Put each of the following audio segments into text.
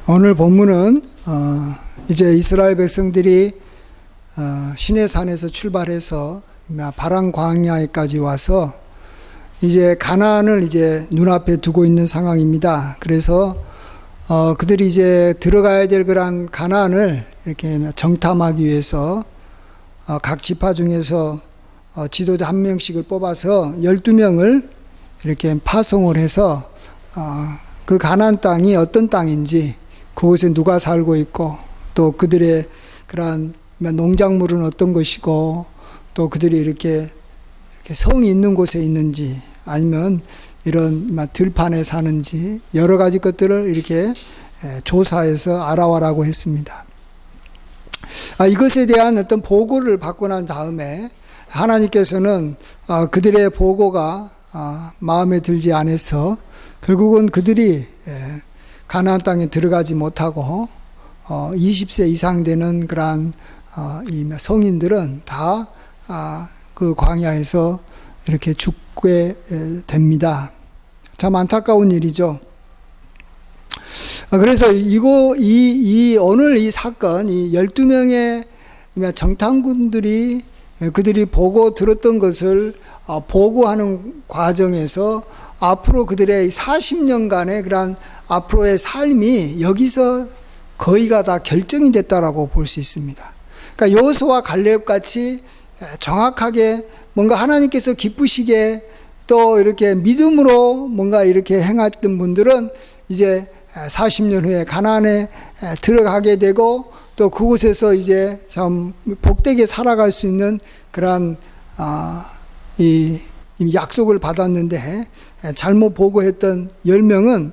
오늘 본문은 이제 이스라엘 백성들이 시내산에서 출발해서 바란 광야에까지 와서 이제 가나안을 이제 눈앞에 두고 있는 상황입니다. 그래서 그들이 이제 들어가야 될 그런 가나안을 이렇게 정탐하기 위해서 각 지파 중에서 지도자 한 명씩을 뽑아서 12명을 이렇게 파송을 해서 그 가나안 땅이 어떤 땅인지, 그곳에 누가 살고 있고, 또 그들의 그러한 농작물은 어떤 것이고, 또 그들이 이렇게 성이 있는 곳에 있는지, 아니면 이런 들판에 사는지, 여러 가지 것들을 이렇게 조사해서 알아와라고 했습니다. 이것에 대한 어떤 보고를 받고 난 다음에 하나님께서는 그들의 보고가 마음에 들지 않아서 결국은 그들이 가나안 땅에 들어가지 못하고 20세 이상 되는 그러한 이 성인들은 다 그 광야에서 이렇게 죽게 됩니다. 참 안타까운 일이죠. 그래서 오늘 이 사건, 이 12명의 정탐꾼들이 그들이 보고 들었던 것을 보고하는 과정에서 앞으로 그들의 40년간의 그런 앞으로의 삶이 여기서 거의가 다 결정이 됐다라고 볼 수 있습니다. 그러니까 여호수아와 갈렙 같이 정확하게 뭔가 하나님께서 기쁘시게 또 이렇게 믿음으로 뭔가 이렇게 행했던 분들은 이제 40년 후에 가나안에 들어가게 되고, 또 그곳에서 이제 참 복되게 살아갈 수 있는 그러한 이 약속을 받았는데, 잘못 보고했던 10명은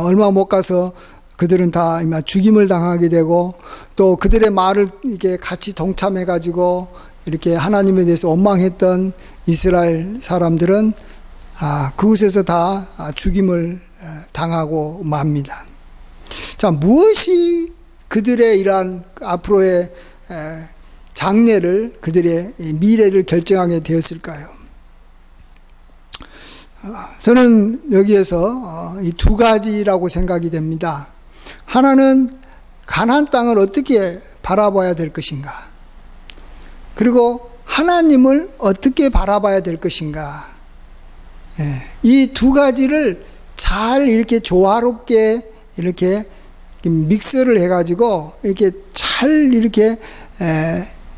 얼마 못 가서 그들은 다 죽임을 당하게 되고, 또 그들의 말을 이렇게 같이 동참해 가지고 이렇게 하나님에 대해서 원망했던 이스라엘 사람들은 그곳에서 다 죽임을 당하고 맙니다. 자, 무엇이 그들의 이러한 앞으로의 장래를, 그들의 미래를 결정하게 되었을까요? 저는 여기에서 이 두 가지라고 생각이 됩니다. 하나는 가나안 땅을 어떻게 바라봐야 될 것인가, 그리고 하나님을 어떻게 바라봐야 될 것인가. 이 두 가지를 잘 이렇게 조화롭게 이렇게 믹스를 해가지고 이렇게 잘 이렇게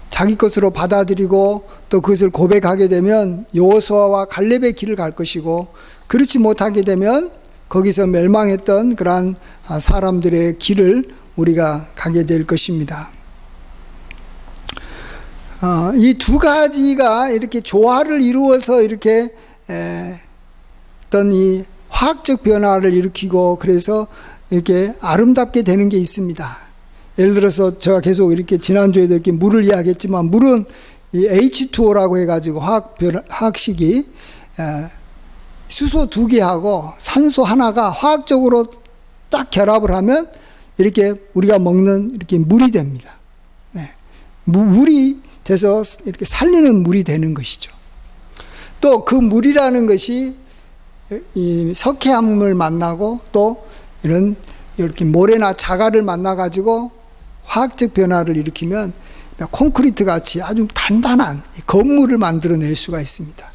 자기 것으로 받아들이고 또 그것을 고백하게 되면 여호수아와 갈렙의 길을 갈 것이고, 그렇지 못하게 되면 거기서 멸망했던 그러한 사람들의 길을 우리가 가게 될 것입니다. 이 두 가지가 이렇게 조화를 이루어서 이렇게 어떤 이 화학적 변화를 일으키고, 그래서 이렇게 아름답게 되는 게 있습니다. 예를 들어서 제가 계속 이렇게 지난주에도 이렇게 물을 이야기했지만, 물은 이 H2O라고 해가지고 화학식이 수소 2개하고 산소 하나가 화학적으로 딱 결합을 하면 이렇게 우리가 먹는 이렇게 물이 됩니다. 물이 돼서 이렇게 살리는 물이 되는 것이죠. 또 그 물이라는 것이 이 석회암을 만나고 또 이렇게 모래나 자갈을 만나 가지고 화학적 변화를 일으키면 콘크리트 같이 아주 단단한 건물을 만들어낼 수가 있습니다.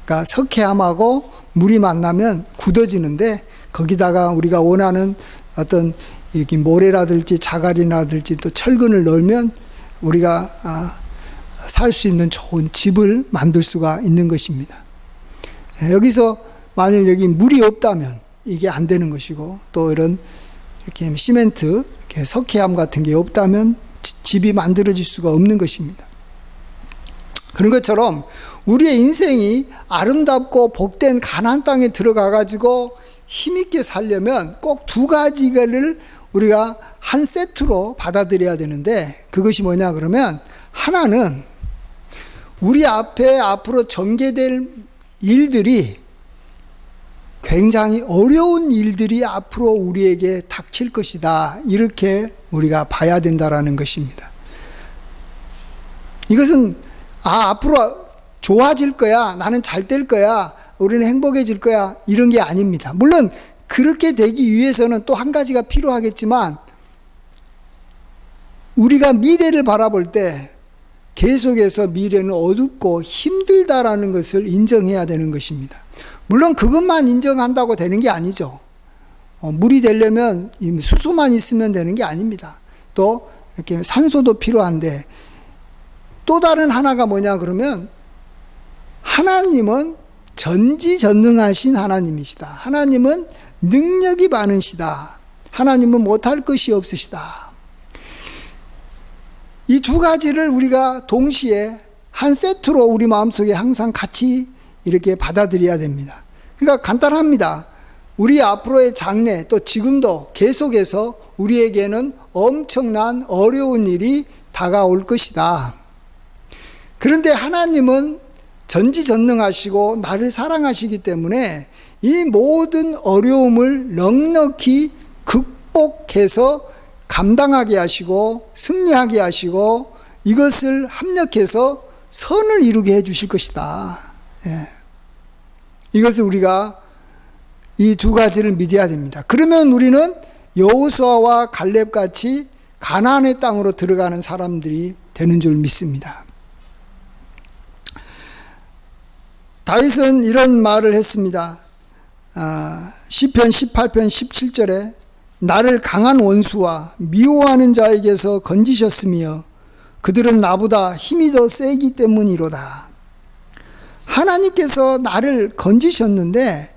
그러니까 석회암하고 물이 만나면 굳어지는데, 거기다가 우리가 원하는 어떤 이렇게 모래라든지 자갈이라든지 또 철근을 넣으면 우리가 살 수 있는 좋은 집을 만들 수가 있는 것입니다. 여기서 만일 여기 물이 없다면 이게 안 되는 것이고, 또 이렇게 시멘트, 이렇게 석회암 같은 게 없다면 집이 만들어질 수가 없는 것입니다. 그런 것처럼 우리의 인생이 아름답고 복된 가나안 땅에 들어가 가지고 힘있게 살려면 꼭 두 가지를 우리가 한 세트로 받아들여야 되는데, 그것이 뭐냐 그러면, 하나는 우리 앞에 앞으로 전개될 일들이 굉장히 어려운 일들이 앞으로 우리에게 닥칠 것이다, 이렇게 우리가 봐야 된다라는 것입니다. 이것은 앞으로 좋아질 거야, 나는 잘 될 거야, 우리는 행복해질 거야, 이런 게 아닙니다. 물론 그렇게 되기 위해서는 또 한 가지가 필요하겠지만, 우리가 미래를 바라볼 때 계속해서 미래는 어둡고 힘들다라는 것을 인정해야 되는 것입니다. 물론 그것만 인정한다고 되는 게 아니죠. 물이 되려면 수소만 있으면 되는 게 아닙니다. 또 이렇게 산소도 필요한데, 또 다른 하나가 뭐냐 그러면, 하나님은 전지전능하신 하나님이시다. 하나님은 능력이 많으시다. 하나님은 못할 것이 없으시다. 이 두 가지를 우리가 동시에 한 세트로 우리 마음속에 항상 같이 이렇게 받아들여야 됩니다. 그러니까 간단합니다. 우리 앞으로의 장래, 또 지금도 계속해서 우리에게는 엄청난 어려운 일이 다가올 것이다. 그런데 하나님은 전지전능하시고 나를 사랑하시기 때문에 이 모든 어려움을 넉넉히 극복해서 감당하게 하시고 승리하게 하시고 이것을 합력해서 선을 이루게 해 주실 것이다. 예. 이것을 우리가 이 두 가지를 믿어야 됩니다. 그러면 우리는 여호수아와 갈렙같이 가나안의 땅으로 들어가는 사람들이 되는 줄 믿습니다. 다윗은 이런 말을 했습니다. 시편 18편 17절에 나를 강한 원수와 미워하는 자에게서 건지셨으며 그들은 나보다 힘이 더 세기 때문이로다. 하나님께서 나를 건지셨는데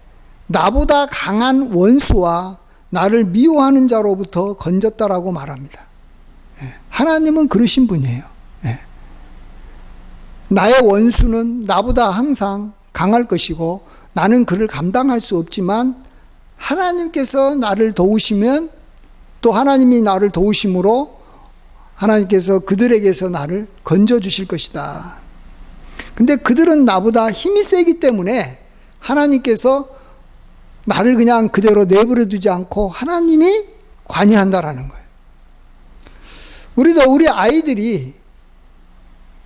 나보다 강한 원수와 나를 미워하는 자로부터 건졌다라고 말합니다. 하나님은 그러신 분이에요. 나의 원수는 나보다 항상 강할 것이고 나는 그를 감당할 수 없지만 하나님께서 나를 도우시면 또 하나님이 나를 도우심으로 하나님께서 그들에게서 나를 건져주실 것이다. 근데 그들은 나보다 힘이 세기 때문에 하나님께서 나를 그냥 그대로 내버려 두지 않고 하나님이 관여한다라는 거예요. 우리도 우리 아이들이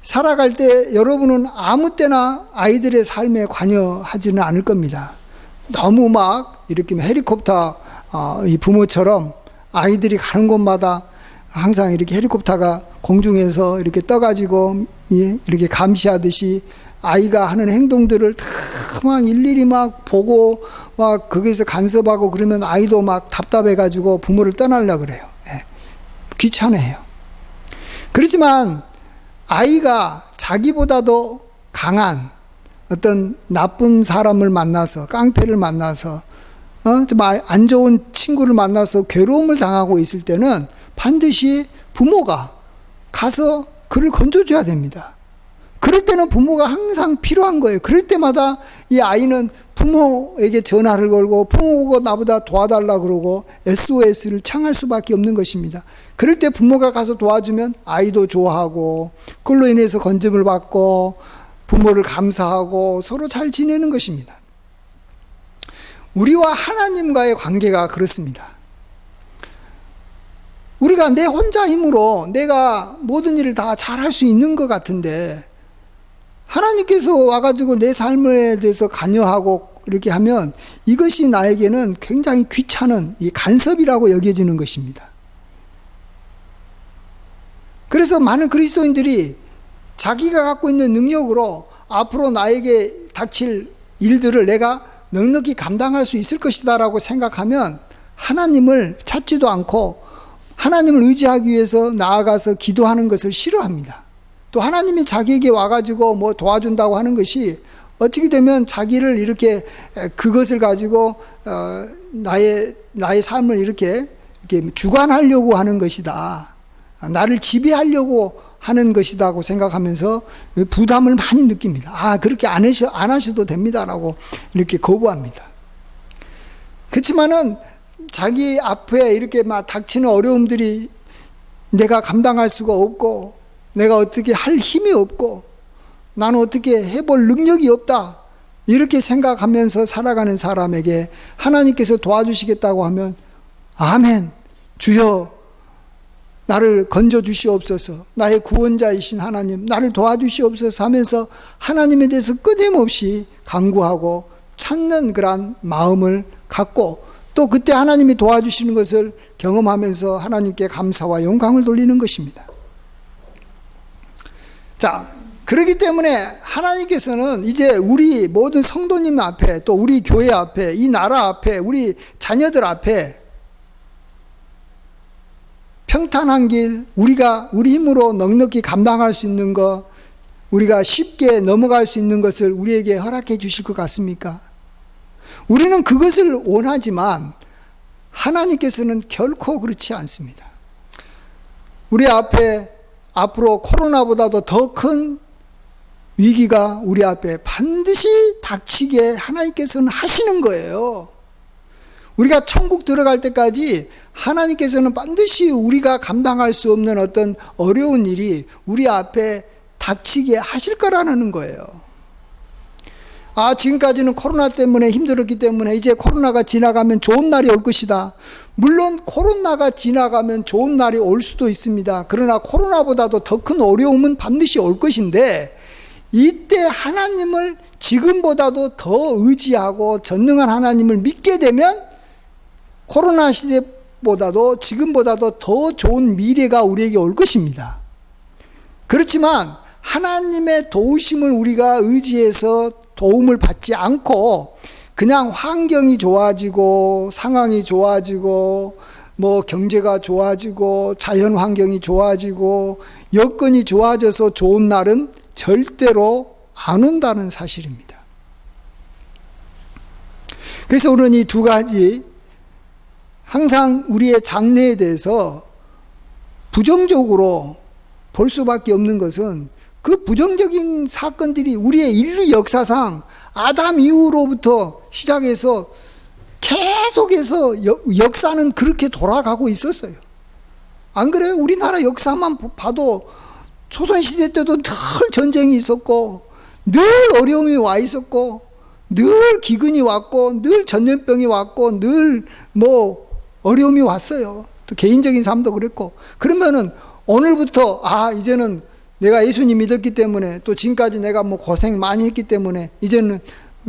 살아갈 때 여러분은 아무 때나 아이들의 삶에 관여하지는 않을 겁니다. 너무 막 이렇게 헬리콥터 이 부모처럼 아이들이 가는 곳마다 항상 이렇게 헬리콥터가 공중에서 이렇게 떠가지고 이렇게 감시하듯이 아이가 하는 행동들을 다 막 일일이 막 보고 막 거기서 간섭하고 그러면 아이도 막 답답해가지고 부모를 떠나려고 그래요. 귀찮아해요. 그렇지만 아이가 자기보다도 강한 어떤 나쁜 사람을 만나서 깡패를 만나서 좀 안 좋은 친구를 만나서 괴로움을 당하고 있을 때는 반드시 부모가 가서 그를 건져줘야 됩니다. 그럴 때는 부모가 항상 필요한 거예요. 그럴 때마다 이 아이는 부모에게 전화를 걸고 부모가 나보다 도와달라 그러고 SOS를 청할 수밖에 없는 것입니다. 그럴 때 부모가 가서 도와주면 아이도 좋아하고 그걸로 인해서 건짐을 받고 부모를 감사하고 서로 잘 지내는 것입니다. 우리와 하나님과의 관계가 그렇습니다. 우리가 내 혼자 힘으로 내가 모든 일을 다 잘할 수 있는 것 같은데 하나님께서 와가지고 내 삶에 대해서 관여하고 이렇게 하면 이것이 나에게는 굉장히 귀찮은 이 간섭이라고 여겨지는 것입니다. 그래서 많은 그리스도인들이 자기가 갖고 있는 능력으로 앞으로 나에게 닥칠 일들을 내가 넉넉히 감당할 수 있을 것이다 라고 생각하면 하나님을 찾지도 않고 하나님을 의지하기 위해서 나아가서 기도하는 것을 싫어합니다. 또 하나님이 자기에게 와가지고 뭐 도와준다고 하는 것이 어떻게 되면 자기를 이렇게 그것을 가지고 나의 삶을 이렇게 주관하려고 하는 것이다. 나를 지배하려고 하는 것이다고 생각하면서 부담을 많이 느낍니다. 그렇게 안 하셔도 됩니다라고 이렇게 거부합니다. 그렇지만은 자기 앞에 이렇게 막 닥치는 어려움들이 내가 감당할 수가 없고 내가 어떻게 할 힘이 없고 나는 어떻게 해볼 능력이 없다 이렇게 생각하면서 살아가는 사람에게 하나님께서 도와주시겠다고 하면 아멘 주여 나를 건져주시옵소서 나의 구원자이신 하나님 나를 도와주시옵소서 하면서 하나님에 대해서 끊임없이 간구하고 찾는 그러한 마음을 갖고 또 그때 하나님이 도와주시는 것을 경험하면서 하나님께 감사와 영광을 돌리는 것입니다. 자, 그렇기 때문에 하나님께서는 이제 우리 모든 성도님 앞에, 또 우리 교회 앞에, 이 나라 앞에, 우리 자녀들 앞에 평탄한 길, 우리가 우리 힘으로 넉넉히 감당할 수 있는 것, 우리가 쉽게 넘어갈 수 있는 것을 우리에게 허락해 주실 것 같습니까? 우리는 그것을 원하지만 하나님께서는 결코 그렇지 않습니다. 우리 앞에 앞으로 코로나보다도 더 큰 위기가 우리 앞에 반드시 닥치게 하나님께서는 하시는 거예요. 우리가 천국 들어갈 때까지 하나님께서는 반드시 우리가 감당할 수 없는 어떤 어려운 일이 우리 앞에 닥치게 하실 거라는 거예요. 지금까지는 코로나 때문에 힘들었기 때문에 이제 코로나가 지나가면 좋은 날이 올 것이다. 물론 코로나가 지나가면 좋은 날이 올 수도 있습니다. 그러나 코로나보다도 더 큰 어려움은 반드시 올 것인데, 이때 하나님을 지금보다도 더 의지하고 전능한 하나님을 믿게 되면 코로나 시대보다도 지금보다도 더 좋은 미래가 우리에게 올 것입니다. 그렇지만 하나님의 도우심을 우리가 의지해서 도움을 받지 않고 그냥 환경이 좋아지고 상황이 좋아지고 경제가 좋아지고 자연 환경이 좋아지고 여건이 좋아져서 좋은 날은 절대로 안 온다는 사실입니다. 그래서 우리는 이 두 가지, 항상 우리의 장래에 대해서 부정적으로 볼 수밖에 없는 것은 그 부정적인 사건들이 우리의 인류 역사상 아담 이후로부터 시작해서 계속해서 역사는 그렇게 돌아가고 있었어요. 안 그래요? 우리나라 역사만 봐도 조선시대 때도 늘 전쟁이 있었고, 늘 어려움이 와 있었고, 늘 기근이 왔고, 늘 전염병이 왔고, 늘 어려움이 왔어요. 또 개인적인 삶도 그랬고. 그러면은 오늘부터 이제는 내가 예수님 믿었기 때문에, 또 지금까지 내가 고생 많이 했기 때문에 이제는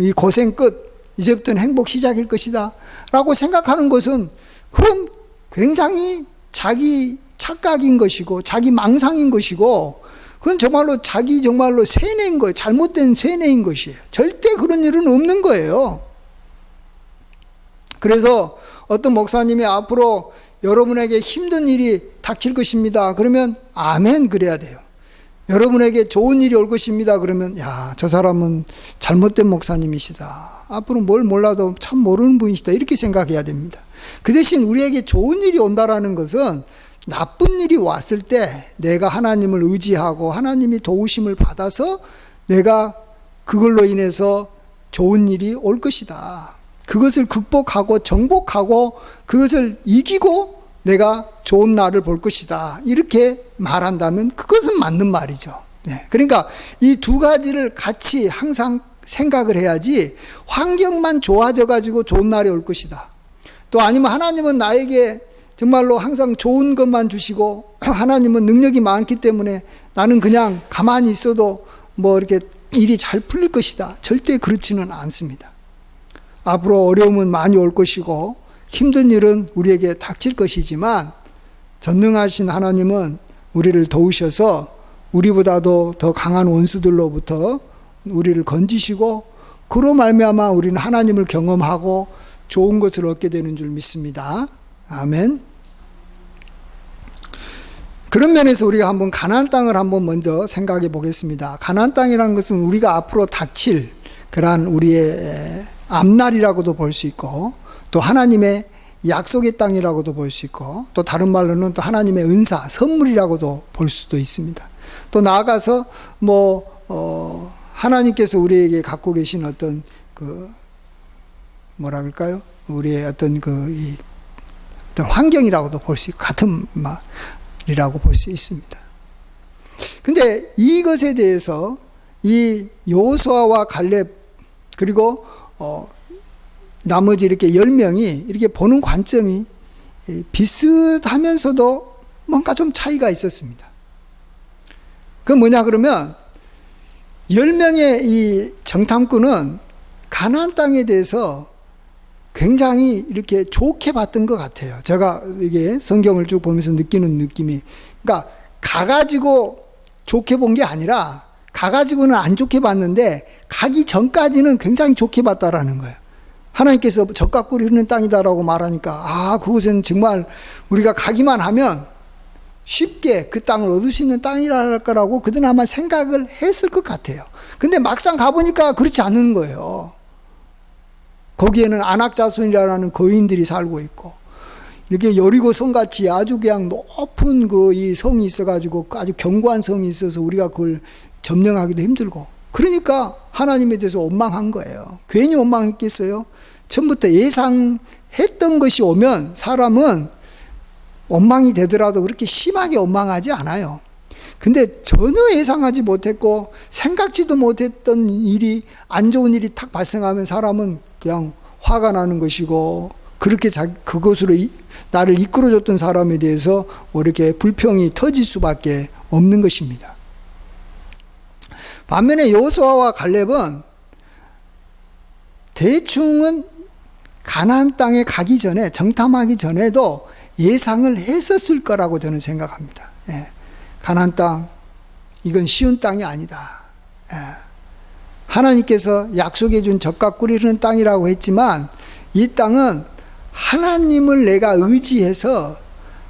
이 고생 끝, 이제부터는 행복 시작일 것이다 라고 생각하는 것은, 그건 굉장히 자기 착각인 것이고 자기 망상인 것이고, 그건 정말로 쇠뇌인 거예요. 잘못된 쇠뇌인 것이에요. 절대 그런 일은 없는 거예요. 그래서 어떤 목사님이 앞으로 여러분에게 힘든 일이 닥칠 것입니다. 그러면 아멘 그래야 돼요. 여러분에게 좋은 일이 올 것입니다. 그러면 저 사람은 잘못된 목사님이시다. 앞으로 뭘 몰라도 참 모르는 분이시다. 이렇게 생각해야 됩니다. 그 대신 우리에게 좋은 일이 온다라는 것은, 나쁜 일이 왔을 때 내가 하나님을 의지하고 하나님이 도우심을 받아서 내가 그걸로 인해서 좋은 일이 올 것이다. 그것을 극복하고 정복하고 그것을 이기고 내가 좋은 날을 볼 것이다. 이렇게 말한다면 그것은 맞는 말이죠. 그러니까 이 두 가지를 같이 항상 생각을 해야지, 환경만 좋아져 가지고 좋은 날이 올 것이다, 또 아니면 하나님은 나에게 정말로 항상 좋은 것만 주시고 하나님은 능력이 많기 때문에 나는 그냥 가만히 있어도 이렇게 일이 잘 풀릴 것이다, 절대 그렇지는 않습니다. 앞으로 어려움은 많이 올 것이고 힘든 일은 우리에게 닥칠 것이지만, 전능하신 하나님은 우리를 도우셔서 우리보다도 더 강한 원수들로부터 우리를 건지시고, 그로 말미암아 우리는 하나님을 경험하고 좋은 것을 얻게 되는 줄 믿습니다. 아멘. 그런 면에서 우리가 한번 가나안 땅을 한번 먼저 생각해 보겠습니다. 가나안 땅이라는 것은 우리가 앞으로 닥칠 그러한 우리의 앞날이라고도 볼 수 있고, 또 하나님의 약속의 땅이라고도 볼 수 있고, 또 다른 말로는 또 하나님의 은사, 선물이라고도 볼 수도 있습니다. 또 나아가서 하나님께서 우리에게 갖고 계신 어떤 우리의 어떤 어떤 환경이라고도 볼 수 있고, 같은 말이라고 볼 수 있습니다. 근데 이것에 대해서 이 여호수아와 갈렙, 그리고 나머지 이렇게 10명이 이렇게 보는 관점이 비슷하면서도 뭔가 좀 차이가 있었습니다. 그건 뭐냐 그러면, 10명의 이 정탐꾼은 가나안 땅에 대해서 굉장히 이렇게 좋게 봤던 것 같아요. 제가 이게 성경을 쭉 보면서 느끼는 느낌이. 그러니까 가가지고 좋게 본 게 아니라 가가지고는 안 좋게 봤는데 가기 전까지는 굉장히 좋게 봤다라는 거예요. 하나님께서 젖과 꿀이 흐르는 땅이다라고 말하니까 그곳은 정말 우리가 가기만 하면 쉽게 그 땅을 얻을 수 있는 땅이라고 그들은 아마 생각을 했을 것 같아요. 근데 막상 가보니까 그렇지 않은 거예요. 거기에는 안악자손이라는 거인들이 살고 있고 이렇게 여리고 성같이 아주 그냥 높은 이 성이 있어가지고 아주 견고한 성이 있어서 우리가 그걸 점령하기도 힘들고, 그러니까 하나님에 대해서 원망한 거예요. 괜히 원망했겠어요? 처음부터 예상했던 것이 오면 사람은 원망이 되더라도 그렇게 심하게 원망하지 않아요. 근데 전혀 예상하지 못했고 생각지도 못했던 일이, 안 좋은 일이 탁 발생하면 사람은 그냥 화가 나는 것이고, 그렇게 그것으로 나를 이끌어줬던 사람에 대해서 이렇게 불평이 터질 수밖에 없는 것입니다. 반면에 여호수아와 갈렙은 대충은 가나안 땅에 가기 전에, 정탐하기 전에도 예상을 했었을 거라고 저는 생각합니다. 가나안 땅, 이건 쉬운 땅이 아니다. 하나님께서 약속해 준 젖과 꿀이 흐르는 땅이라고 했지만 이 땅은 하나님을 내가 의지해서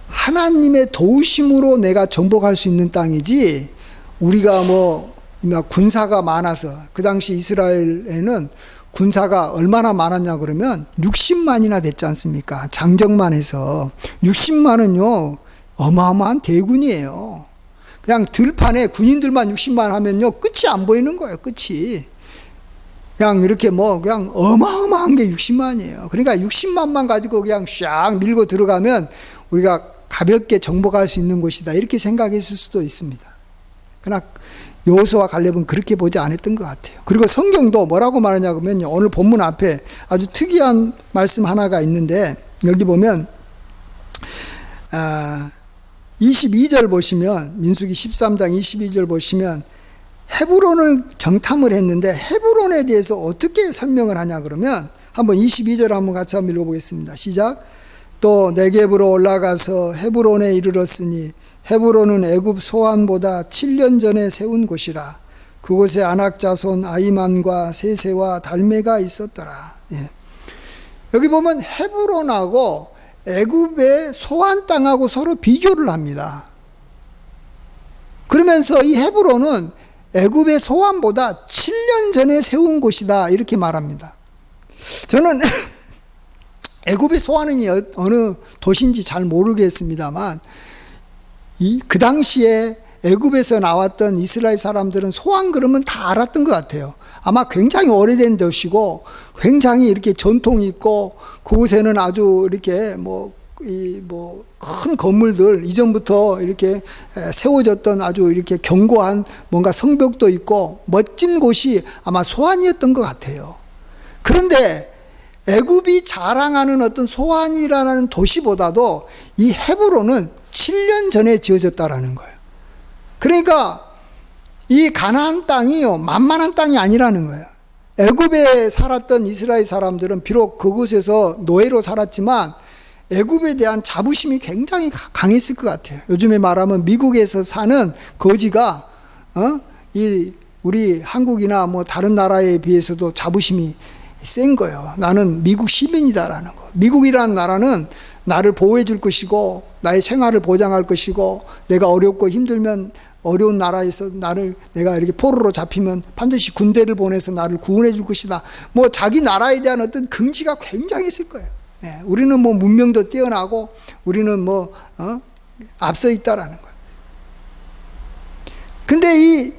하나님의 도우심으로 내가 정복할 수 있는 땅이지, 우리가 군사가 많아서, 그 당시 이스라엘에는 군사가 얼마나 많았냐 그러면 60만이나 됐지 않습니까? 장정만 해서 60만은요 어마어마한 대군이에요. 그냥 들판에 군인들만 60만 하면요 끝이 안 보이는 거예요. 끝이 그냥 이렇게 그냥 어마어마한 게 60만이에요. 그러니까 60만만 가지고 그냥 샥 밀고 들어가면 우리가 가볍게 정복할 수 있는 곳이다, 이렇게 생각했을 수도 있습니다. 그러나 여호수아와 갈렙은 그렇게 보지 않았던 것 같아요. 그리고 성경도 뭐라고 말하냐면요, 오늘 본문 앞에 아주 특이한 말씀 하나가 있는데, 여기 보면 22절 보시면, 민수기 13장 22절 보시면 헤브론을 정탐을 했는데 헤브론에 대해서 어떻게 설명을 하냐 그러면, 한번 22절 한번 같이 한번 읽어보겠습니다. 시작. 또 네겝으로 올라가서 헤브론에 이르렀으니 헤브론은 애굽 소안보다 7년 전에 세운 곳이라. 그곳에 안악자손 아이만과 세세와 달메가 있었더라. 여기 보면 헤브론하고 애굽의 소안 땅하고 서로 비교를 합니다. 그러면서 이 헤브론은 애굽의 소안보다 7년 전에 세운 곳이다, 이렇게 말합니다. 저는 애굽의 소안이 어느 도시인지 잘 모르겠습니다만 그 당시에 애굽에서 나왔던 이스라엘 사람들은 소안 그러면 다 알았던 것 같아요. 아마 굉장히 오래된 도시고 굉장히 이렇게 전통이 있고, 그곳에는 아주 이렇게 큰 건물들, 이전부터 이렇게 세워졌던 아주 이렇게 견고한 뭔가 성벽도 있고 멋진 곳이 아마 소안이었던 것 같아요. 그런데 애굽이 자랑하는 어떤 소안이라는 도시보다도 이 헤브론은 7년 전에 지어졌다라는 거예요. 그러니까 이 가나안 땅이요 만만한 땅이 아니라는 거예요. 애굽에 살았던 이스라엘 사람들은 비록 그곳에서 노예로 살았지만 애굽에 대한 자부심이 굉장히 강했을 것 같아요. 요즘에 말하면 미국에서 사는 거지가 우리 한국이나 다른 나라에 비해서도 자부심이 센 거예요. 나는 미국 시민이다라는 거. 미국이라는 나라는 나를 보호해 줄 것이고 나의 생활을 보장할 것이고, 내가 어렵고 힘들면 어려운 나라에서 내가 이렇게 포로로 잡히면 반드시 군대를 보내서 나를 구원해 줄 것이다. 자기 나라에 대한 어떤 긍지가 굉장했을 거예요. 우리는 문명도 뛰어나고 우리는 앞서 있다라는 거예요. 근데 이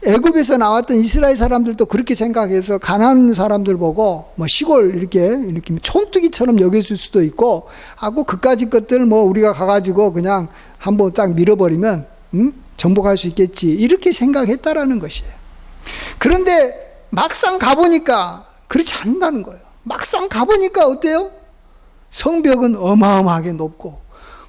애굽에서 나왔던 이스라엘 사람들도 그렇게 생각해서 가나안 사람들 보고 시골 이렇게 촌뜨기처럼 여겼을 수도 있고 하고, 그까짓 것들 우리가 가가지고 그냥 한번 딱 밀어버리면 정복할 수 있겠지, 이렇게 생각했다라는 것이에요. 그런데 막상 가보니까 그렇지 않는다는 거예요. 막상 가보니까 어때요? 성벽은 어마어마하게 높고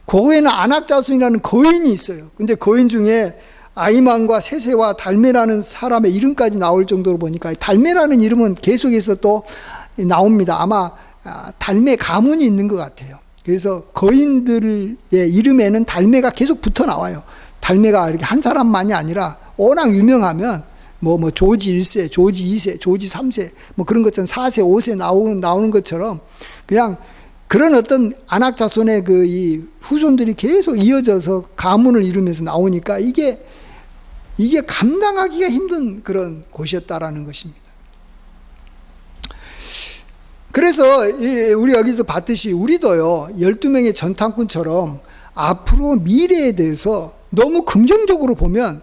거기에는 안악자손이라는 거인이 있어요. 근데 거인 중에 아이만과 세세와 달메라는 사람의 이름까지 나올 정도로 보니까, 달메라는 이름은 계속해서 또 나옵니다. 아마 달매 가문이 있는 것 같아요. 그래서 거인들의 이름에는 달매가 계속 붙어 나와요. 달매가 이렇게 한 사람만이 아니라 워낙 유명하면 조지 1세, 조지 2세, 조지 3세 그런 것처럼 4세, 5세 나오는 것처럼 그냥 그런 어떤 안악 자손의 이 후손들이 계속 이어져서 가문을 이루면서 나오니까 이게 감당하기가 힘든 그런 곳이었다라는 것입니다. 그래서 우리 여기도 봤듯이 우리도요 12명의 전탐꾼처럼 앞으로 미래에 대해서 너무 긍정적으로 보면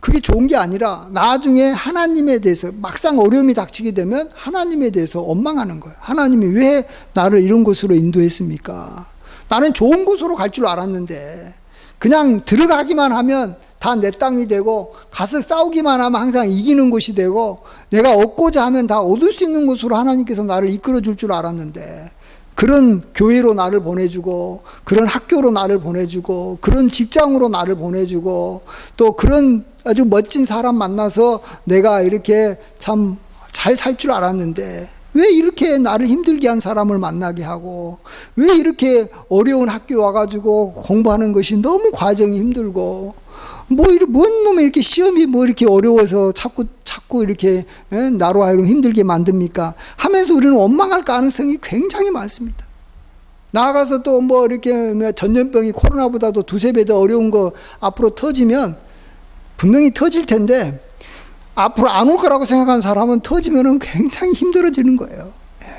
그게 좋은 게 아니라 나중에 하나님에 대해서 막상 어려움이 닥치게 되면 하나님에 대해서 원망하는 거예요. 하나님이 왜 나를 이런 곳으로 인도했습니까? 나는 좋은 곳으로 갈 줄 알았는데 그냥 들어가기만 하면 다 내 땅이 되고 가서 싸우기만 하면 항상 이기는 곳이 되고 내가 얻고자 하면 다 얻을 수 있는 곳으로 하나님께서 나를 이끌어 줄 줄 알았는데 그런 교회로 나를 보내주고 그런 학교로 나를 보내주고 그런 직장으로 나를 보내주고 또 그런 아주 멋진 사람 만나서 내가 이렇게 참 잘 살 줄 알았는데 왜 이렇게 나를 힘들게 한 사람을 만나게 하고 왜 이렇게 어려운 학교 와가지고 공부하는 것이 너무 과정이 힘들고 뭔 놈의 이렇게 시험이 이렇게 어려워서 자꾸 이렇게 나로 하여금 힘들게 만듭니까? 하면서 우리는 원망할 가능성이 굉장히 많습니다. 나아가서 또 이렇게 전염병이 코로나보다도 두세 배 더 어려운 거 앞으로 터지면 분명히 터질 텐데 앞으로 안 올 거라고 생각하는 사람은 터지면은 굉장히 힘들어지는 거예요.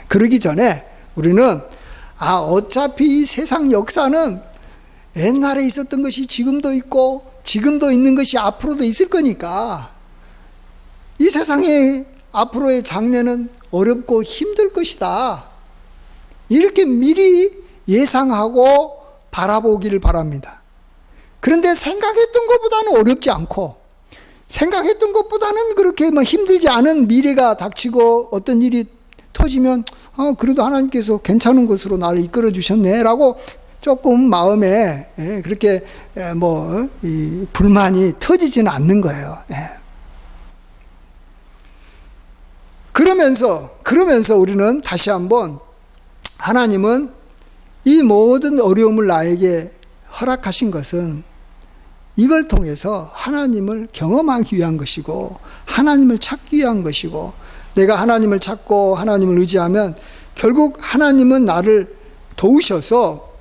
그러기 전에 우리는 어차피 이 세상 역사는 옛날에 있었던 것이 지금도 있고 지금도 있는 것이 앞으로도 있을 거니까 이 세상의 앞으로의 장래는 어렵고 힘들 것이다. 이렇게 미리 예상하고 바라보기를 바랍니다. 그런데 생각했던 것보다는 어렵지 않고 생각했던 것보다는 그렇게 힘들지 않은 미래가 닥치고 어떤 일이 터지면 그래도 하나님께서 괜찮은 곳으로 나를 이끌어 주셨네 라고 조금 마음에 그렇게 이 불만이 터지지는 않는 거예요. 그러면서 우리는 다시 한번 하나님은 이 모든 어려움을 나에게 허락하신 것은 이걸 통해서 하나님을 경험하기 위한 것이고 하나님을 찾기 위한 것이고 내가 하나님을 찾고 하나님을 의지하면 결국 하나님은 나를 도우셔서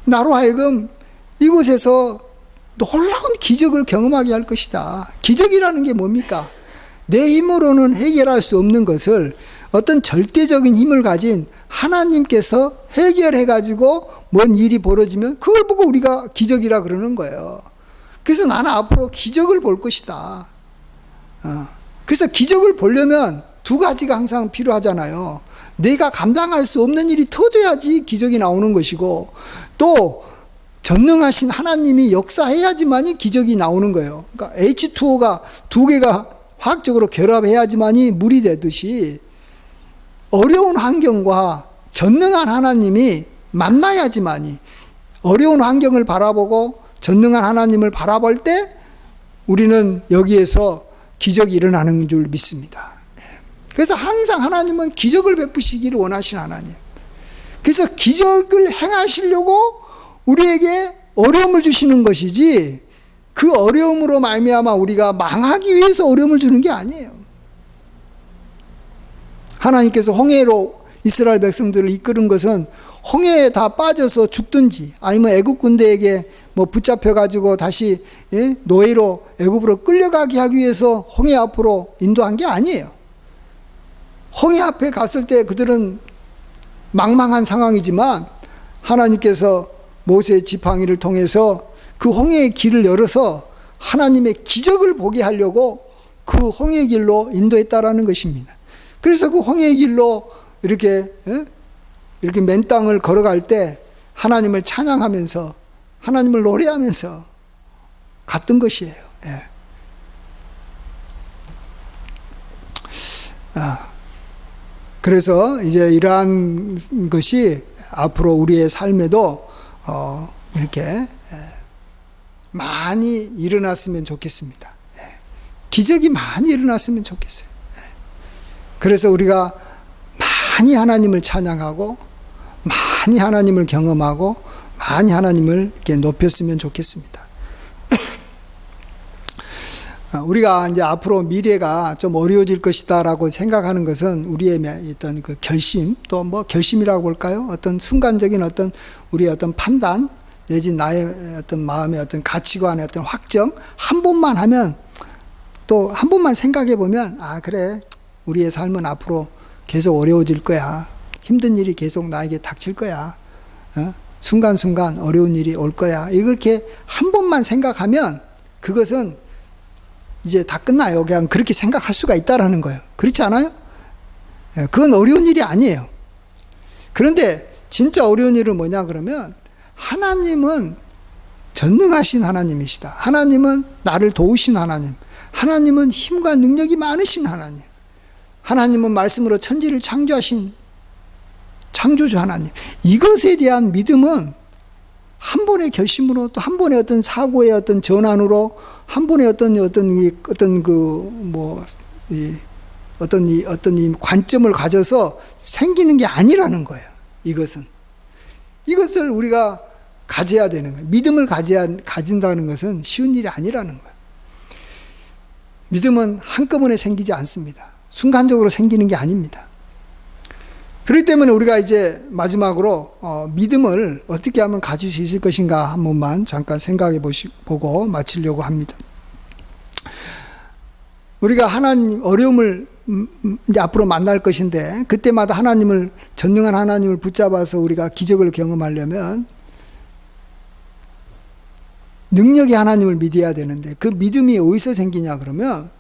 나로 하여금 이곳에서 놀라운 기적을 경험하게 할 것이다. 기적이라는 게 뭡니까? 내 힘으로는 해결할 수 없는 것을 어떤 절대적인 힘을 가진 하나님께서 해결해가지고 뭔 일이 벌어지면 그걸 보고 우리가 기적이라 그러는 거예요. 그래서 나는 앞으로 기적을 볼 것이다. 그래서 기적을 보려면 두 가지가 항상 필요하잖아요. 내가 감당할 수 없는 일이 터져야지 기적이 나오는 것이고 또 전능하신 하나님이 역사해야지만이 기적이 나오는 거예요. 그러니까 H2O가 두 개가 화학적으로 결합해야지만이 물이 되듯이 어려운 환경과 전능한 하나님이 만나야지만이 어려운 환경을 바라보고 전능한 하나님을 바라볼 때 우리는 여기에서 기적이 일어나는 줄 믿습니다. 그래서 항상 하나님은 기적을 베푸시기를 원하시는 하나님. 그래서 기적을 행하시려고 우리에게 어려움을 주시는 것이지 그 어려움으로 말미암아 우리가 망하기 위해서 어려움을 주는 게 아니에요. 하나님께서 홍해로 이스라엘 백성들을 이끄는 것은 홍해에 다 빠져서 죽든지 아니면 애굽 군대에게 붙잡혀가지고 다시 노예로 애굽으로 끌려가게 하기 위해서 홍해 앞으로 인도한 게 아니에요. 홍해 앞에 갔을 때 그들은 망망한 상황이지만 하나님께서 모세의 지팡이를 통해서 그 홍해의 길을 열어서 하나님의 기적을 보게 하려고 그 홍해의 길로 인도했다라는 것입니다. 그래서 그 홍해의 길로 이렇게 맨 땅을 걸어갈 때 하나님을 찬양하면서 하나님을 노래하면서 갔던 것이에요. 그래서 이제 이러한 것이 앞으로 우리의 삶에도 이렇게 많이 일어났으면 좋겠습니다. 기적이 많이 일어났으면 좋겠어요. 그래서 우리가 많이 하나님을 찬양하고 많이 하나님을 경험하고 많이 하나님을 이렇게 높였으면 좋겠습니다. 우리가 이제 앞으로 미래가 좀 어려워질 것이다라고 생각하는 것은 우리의 어떤 그 결심, 또 뭐 결심이라고 볼까요? 어떤 순간적인 어떤 우리의 어떤 판단, 내지 나의 어떤 마음의 어떤 가치관의 어떤 확정, 한 번만 하면, 또 한 번만 생각해 보면, 아, 그래, 우리의 삶은 앞으로 계속 어려워질 거야. 힘든 일이 계속 나에게 닥칠 거야. 순간순간 어려운 일이 올 거야. 이렇게 한 번만 생각하면 그것은 이제 다 끝나요. 그냥 그렇게 생각할 수가 있다라는 거예요. 그렇지 않아요? 그건 어려운 일이 아니에요. 그런데 진짜 어려운 일은 뭐냐 그러면, 하나님은 전능하신 하나님이시다. 하나님은 나를 도우신 하나님. 하나님은 힘과 능력이 많으신 하나님. 하나님은 말씀으로 천지를 창조하신 창조주 하나님. 이것에 대한 믿음은 한 번의 결심으로, 또 한 번의 어떤 사고의 어떤 전환으로, 한 번의 어떤 이 관점을 가져서 생기는 게 아니라는 거예요. 이것을 우리가 가져야 되는 거예요. 믿음을 가진다는 것은 쉬운 일이 아니라는 거예요. 믿음은 한꺼번에 생기지 않습니다. 순간적으로 생기는 게 아닙니다. 그렇기 때문에 우리가 이제 마지막으로 믿음을 어떻게 하면 가질 수 있을 것인가 한 번만 잠깐 생각해 보고 마치려고 합니다. 우리가 하나님 어려움을 이제 앞으로 만날 것인데, 그때마다 하나님을, 전능한 하나님을 붙잡아서 우리가 기적을 경험하려면 능력의 하나님을 믿어야 되는데, 그 믿음이 어디서 생기냐 그러면,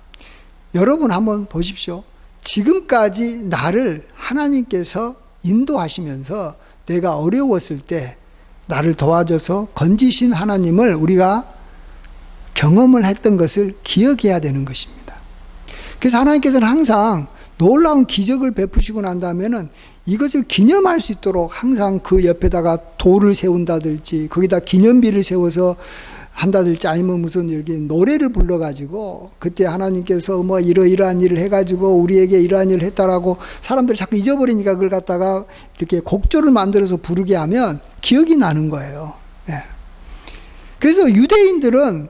여러분 한번 보십시오. 지금까지 나를 하나님께서 인도하시면서 내가 어려웠을 때 나를 도와줘서 건지신 하나님을 우리가 경험을 했던 것을 기억해야 되는 것입니다. 그래서 하나님께서는 항상 놀라운 기적을 베푸시고 난 다음에는 이것을 기념할 수 있도록 항상 그 옆에다가 돌을 세운다든지, 거기다 기념비를 세워서 한다든지, 아니면 무슨 이렇게 노래를 불러가지고, 그때 하나님께서 뭐 이러이러한 일을 해가지고 우리에게 이러한 일을 했다라고 사람들이 자꾸 잊어버리니까 그걸 갖다가 이렇게 곡조를 만들어서 부르게 하면 기억이 나는 거예요. 예. 그래서 유대인들은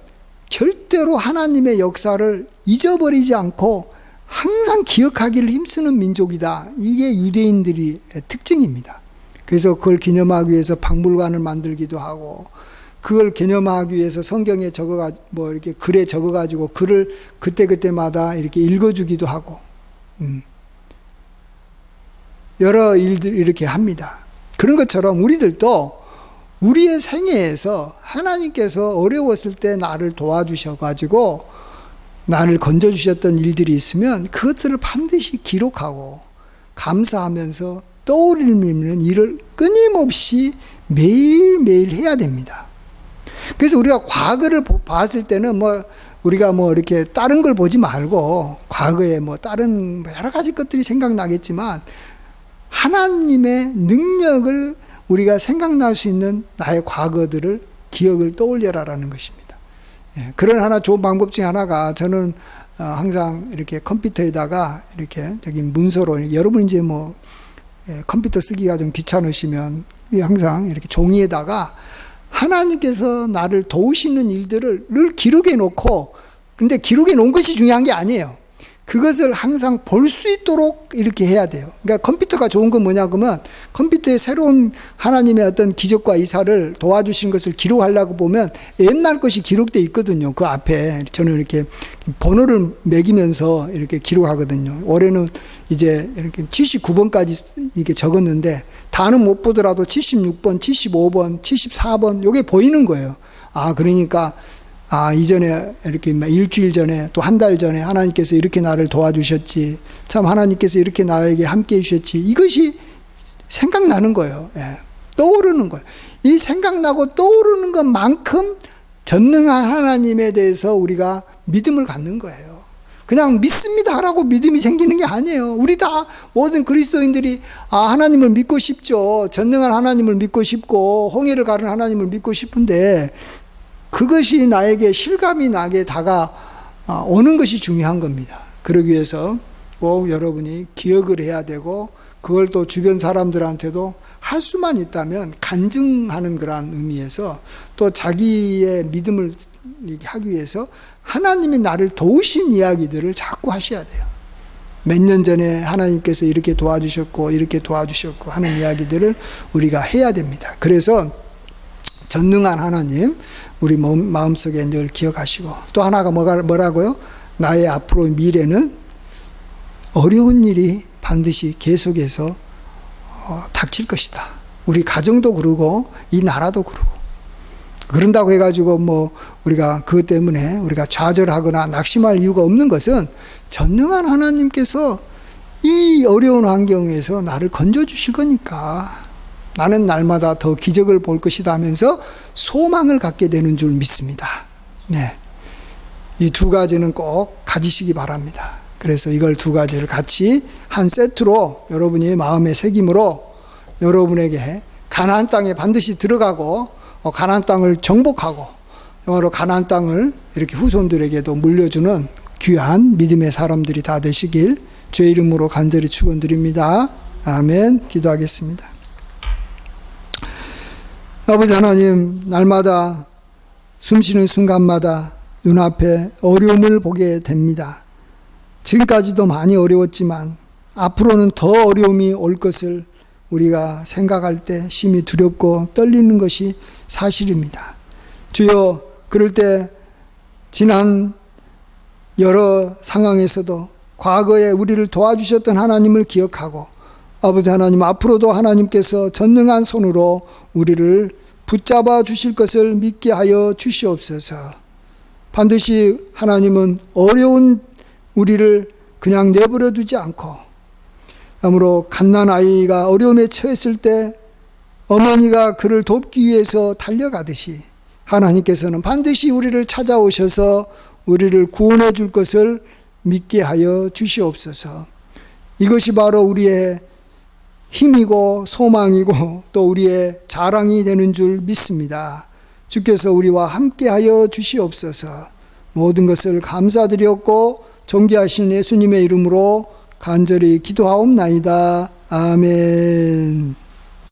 절대로 하나님의 역사를 잊어버리지 않고 항상 기억하기를 힘쓰는 민족이다. 이게 유대인들의 특징입니다. 그래서 그걸 기념하기 위해서 박물관을 만들기도 하고, 그걸 기념하기 위해서 성경에 뭐 이렇게 글에 적어가지고 글을 그때그때마다 이렇게 읽어주기도 하고, 여러 일들 이렇게 합니다. 그런 것처럼 우리들도 우리의 생애에서 하나님께서 어려웠을 때 나를 도와주셔가지고 나를 건져주셨던 일들이 있으면 그것들을 반드시 기록하고 감사하면서 떠올리는 일을 끊임없이 매일매일 해야 됩니다. 그래서 우리가 과거를 봤을 때는 우리가 이렇게 다른 걸 보지 말고, 과거에 다른 여러 가지 것들이 생각나겠지만, 하나님의 능력을 우리가 생각날 수 있는 나의 과거들을 기억을 떠올려라라는 것입니다. 예, 그런 하나 좋은 방법 중에 하나가, 저는 항상 이렇게 컴퓨터에다가 이렇게 여기 문서로, 여러분 이제 컴퓨터 쓰기가 좀 귀찮으시면 항상 이렇게 종이에다가 하나님께서 나를 도우시는 일들을 늘 기록해 놓고, 근데 기록해 놓은 것이 중요한 게 아니에요. 그것을 항상 볼 수 있도록 이렇게 해야 돼요. 그러니까 컴퓨터가 좋은 건 뭐냐 그러면, 컴퓨터에 새로운 하나님의 어떤 기적과 이사를 도와주신 것을 기록하려고 보면 옛날 것이 기록되어 있거든요. 그 앞에 저는 이렇게 번호를 매기면서 이렇게 기록하거든요. 올해는 이제 이렇게 79번까지 이렇게 적었는데, 다는 못 보더라도 76번, 75번, 74번 요게 보이는 거예요. 그러니까 이전에 이렇게 일주일 전에, 또 한 달 전에 하나님께서 이렇게 나를 도와주셨지, 참 하나님께서 이렇게 나에게 함께 해주셨지, 이것이 생각나는 거예요. 예. 떠오르는 거예요. 이 생각나고 떠오르는 것만큼 전능한 하나님에 대해서 우리가 믿음을 갖는 거예요. 그냥 믿습니다 라고 믿음이 생기는 게 아니에요. 우리 다 모든 그리스도인들이 하나님을 믿고 싶죠. 전능한 하나님을 믿고 싶고 홍해를 가른 하나님을 믿고 싶은데, 그것이 나에게 실감이 나게 다가오는 것이 중요한 겁니다. 그러기 위해서 꼭 여러분이 기억을 해야 되고 그걸 또 주변 사람들한테도 할 수만 있다면 간증하는 그러한 의미에서 또 자기의 믿음을 하기 위해서 하나님이 나를 도우신 이야기들을 자꾸 하셔야 돼요. 몇 년 전에 하나님께서 이렇게 도와주셨고 이렇게 도와주셨고 하는 이야기들을 우리가 해야 됩니다. 그래서 전능한 하나님 우리 마음속에 늘 기억하시고, 또 하나가 뭐라고요? 나의 앞으로 미래는 어려운 일이 반드시 계속해서 닥칠 것이다. 우리 가정도 그러고 이 나라도 그러고. 그런다고 해가지고 우리가 그것 때문에 우리가 좌절하거나 낙심할 이유가 없는 것은 전능한 하나님께서 이 어려운 환경에서 나를 건져주실 거니까 나는 날마다 더 기적을 볼 것이다 하면서 소망을 갖게 되는 줄 믿습니다. 네. 이 두 가지는 꼭 가지시기 바랍니다. 그래서 이걸 두 가지를 같이 한 세트로 여러분이 마음에 새김으로 여러분에게 가나안 땅에 반드시 들어가고 가나안 땅을 정복하고 영어로 가나안 땅을 이렇게 후손들에게도 물려주는 귀한 믿음의 사람들이 다 되시길 주의 이름으로 간절히 축원드립니다. 아멘. 기도하겠습니다. 아버지 하나님, 날마다 숨쉬는 순간마다 눈앞에 어려움을 보게 됩니다. 지금까지도 많이 어려웠지만 앞으로는 더 어려움이 올 것을 우리가 생각할 때 심히 두렵고 떨리는 것이 사실입니다. 주여, 그럴 때 지난 여러 상황에서도 과거에 우리를 도와주셨던 하나님을 기억하고, 아버지 하나님, 앞으로도 하나님께서 전능한 손으로 우리를 붙잡아 주실 것을 믿게 하여 주시옵소서. 반드시 하나님은 어려운 우리를 그냥 내버려 두지 않고, 아무로 갓난아이가 어려움에 처했을 때 어머니가 그를 돕기 위해서 달려가듯이 하나님께서는 반드시 우리를 찾아오셔서 우리를 구원해 줄 것을 믿게 하여 주시옵소서. 이것이 바로 우리의 힘이고 소망이고 또 우리의 자랑이 되는 줄 믿습니다. 주께서 우리와 함께 하여 주시옵소서. 모든 것을 감사드렸고 존귀하신 예수님의 이름으로 간절히 기도하옵나이다. 아멘.